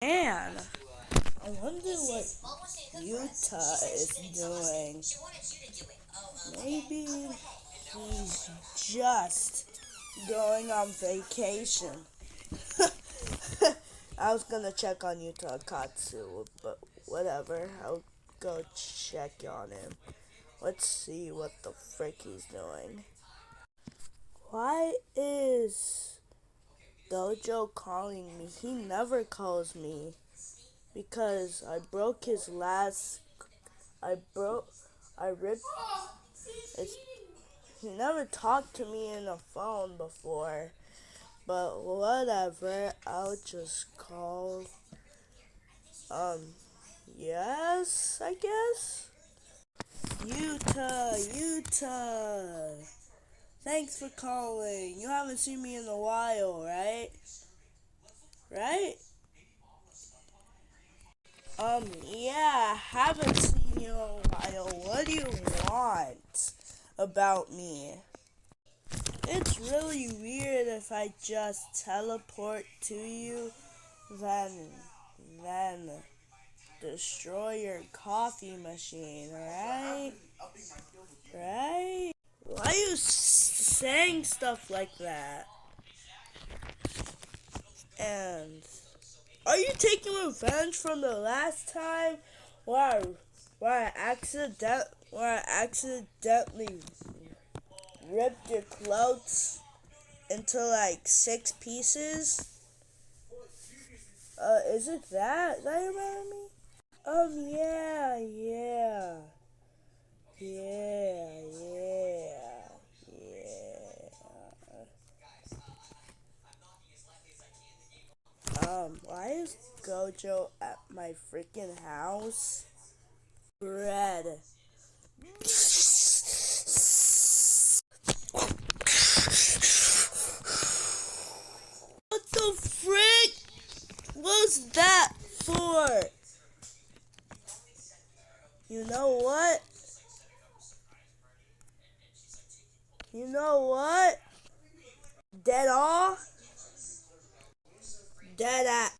Man, I wonder what Yuta is doing. Maybe he's just going on vacation. I was gonna check on Yuta Katsu, but whatever. I'll go check on him. Let's see what the frick he's doing. Why is Gojo calling me? He never calls me because I broke his last. I broke. I ripped. It's, he never talked to me in the phone before, but whatever. I'll just call. Um. Yes, I guess. Yuta. Thanks for calling. You haven't seen me in a while, right? Right? Yeah, I haven't seen you in a while. What do you want about me? It's really weird if I just teleport to you, then, then destroy your coffee machine, right? Right? Why are you saying stuff like that? And are you taking revenge from the last time where where I accidentally ripped your clothes into like 6 pieces? Is it that you remember me? Yeah, yeah, yeah, yeah, yeah. Why is Gojo at my freaking house? Bread. What the frick was that for? You know what? You know what? Dead all? Dead at.